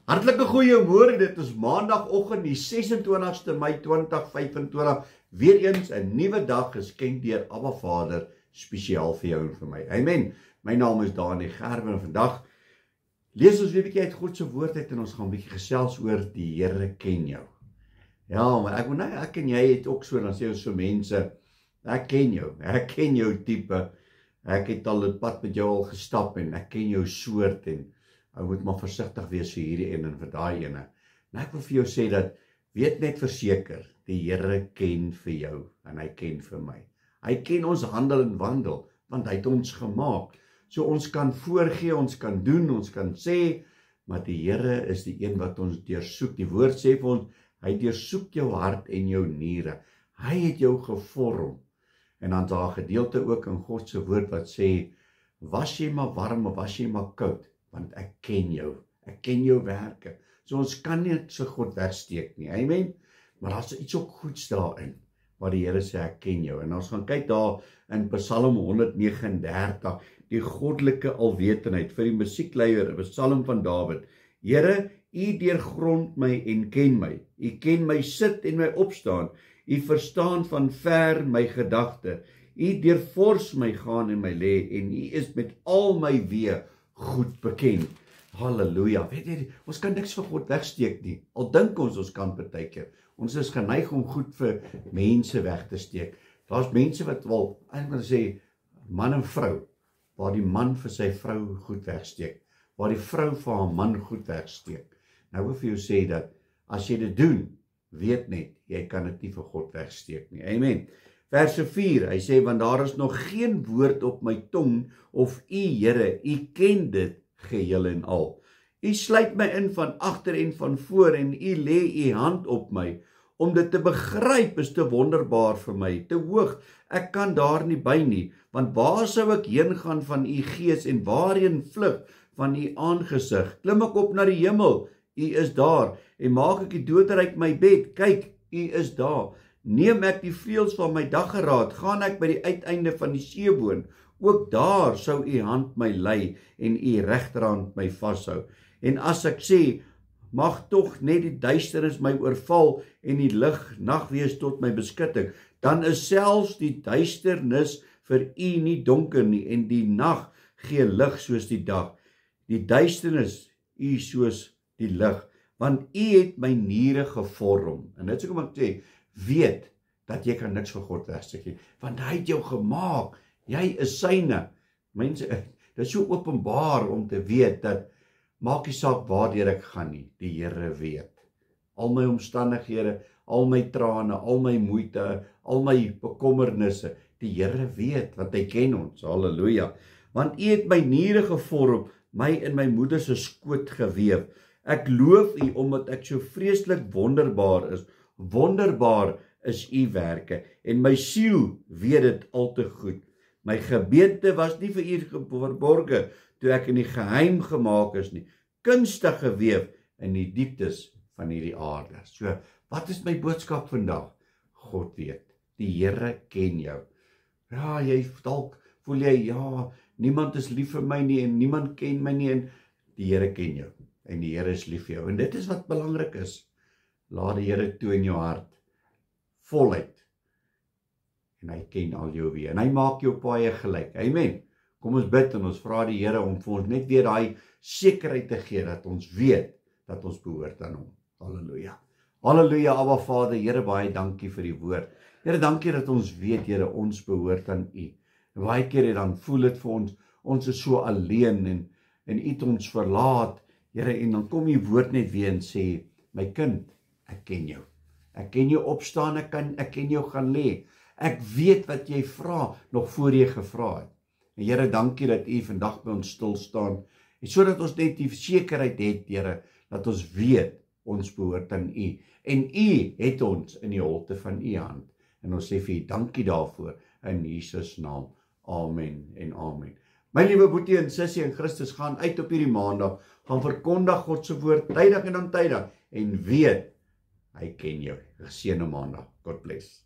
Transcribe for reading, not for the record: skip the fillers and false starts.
Hartlike goeiemôre, dit is maandagoggend die 26ste Mei 2025, weer eens 'n nuwe dag geskenk deur Abba Vader, spesiaal vir jou en vir my. Amen. My naam is Dani Gerben en vandag lees ons weer 'n bietjie uit God se woord uit en ons gaan 'n bietjie gesels oor die Here ken jou. Ja, maar ek en jy het ook so, dan sê ons so mense, ek ken jou tipe, ek het al 'n pad met jou al gestap en ek ken jou soort en ou moet maar versigtig wees vir hierdie een en vir daai ene. En ek wil vir jou sê dat, weet net verseker, die Here ken vir jou en hy ken vir my. Hy ken ons handel en wandel, want hy het ons gemaak. So ons kan voorgee, ons kan doen, ons kan sê, maar die Here is die een wat ons deursoek. Die woord sê vir ons, hy deursoek jou hart en jou niere. Hy het jou gevorm. En dan is daar 'n gedeelte ook in God se woord wat sê, was jy maar warm of was jy maar koud, want ek ken jou werke. So ons kan nie so God wegsteek nie, amen. Maar daar's iets ook goeds daarin, waar die Here sê ek ken jou. En ons gaan kyk daar in Psalm 139, die goddelike alwetendheid vir die musiekleier, 'n Psalm van Dawid. Here, U deurgrond my en ken my. U ken my sit en my opstaan. U verstaan van ver my gedagte. U deurvors my gaan en my lê en U is met al my weë goed bekend. Halleluja. Weet jy, ons kan niks vir God wegsteek nie. Al dink ons kan partykeer. Ons is geneig om goed vir mense weg te steek. Daar's mense wat wil, ek wil sê, man en vrou, waar die man vir sy vrou goed wegsteek, waar die vrou vir haar man goed wegsteek. Nou wil vir jou sê dat, as jy dit doen, weet net, jy kan dit nie vir God wegsteek nie. Amen. Verse 4, hy sê, want daar is nog geen woord op my tong, of U, Here, U ken dit geheel en al. U sluit my in van agter en van voor, en U lê U hand op my. Om dit te begryp is te wonderbaar vir my, te hoog, ek kan daar nie by nie, want waar sou ek heen gaan van U gees, en waarheen vlug van U aangesig? Klim ek op na die hemel, U is daar, en maak ek die doderyk my bed, kyk, U is daar. Neem ek die vleuels van my daggeraad, gaan ek by die uiteinde van die see woon, ook daar sou U hand my lei, en U regterhand my vashou. En as ek sê, mag tog net die duisternis my oorval, en die lig nag wees tot my beskutting, dan is selfs die duisternis vir U nie donker nie, en die nag gee lig soos die dag. Die duisternis U soos die lig, want U het my niere gevorm. En dit is hoekom ek sê, weet dat jy kan niks vir God wegsteek nie, want hy het jou gemaak, jy is syne. Mense, dit is so openbaar om te weet dat, maak nie saak waardeur ek gaan nie, die Here weet. Al my omstandighede, al my trane, al my moeite, al my bekommernisse, die Here weet, want hy ken ons, halleluja. Want U het my niere gevorm, my in my moeder se skoot gewewe. Ek loof U omdat ek so vreeslik wonderbaar is. Wonderbaar is U werke, en my siel weet dit al te goed. My gebeente was nie vir U verborge, toe ek in die geheim gemaak is nie, kunstig gewewe in die dieptes van hierdie aarde. So, wat is my boodskap vandag? God weet, die Here ken jou. Ja, jy dalk voel jy, ja, niemand is lief vir my nie, en niemand ken my nie, en die Here ken jou, en die Here is lief vir jou, en dit is wat belangrik is. Laat die Here toe in jou hart, voluit, en hy ken al jou weë, en hy maak jou paaie gelyk, amen. Kom ons bid en ons vra die Here om vir ons net weer daai sekerheid te gee, dat ons weet, dat ons behoort aan hom. Halleluja. Halleluja, Abba Vader, Here, baie dankie vir die woord. Here, dankie dat ons weet, Here, ons behoort aan U. En baie keer dan voel dit vir ons is so alleen, en U het ons verlaat, Here, en dan kom U woord net weer en sê, my kind, ek ken jou. Ek ken jou opstaan, ek ken jou gaan lê. Ek weet wat jy vra, nog voor jy gevra het. En Here, dankie dat U vandag by ons stil staan, en sodat ons net die sekerheid het, Here, dat ons weet, ons behoort aan U, en U het ons in die holte van U hand, en ons sê vir U dankie daarvoor, in Jesus naam, amen en amen. My liewe boetie en sussie in Christus, gaan uit op hierdie maandag, gaan verkondig God se woord, tydig en ontydig, en weet, hy ken jou. Geseënde maandag, God bless.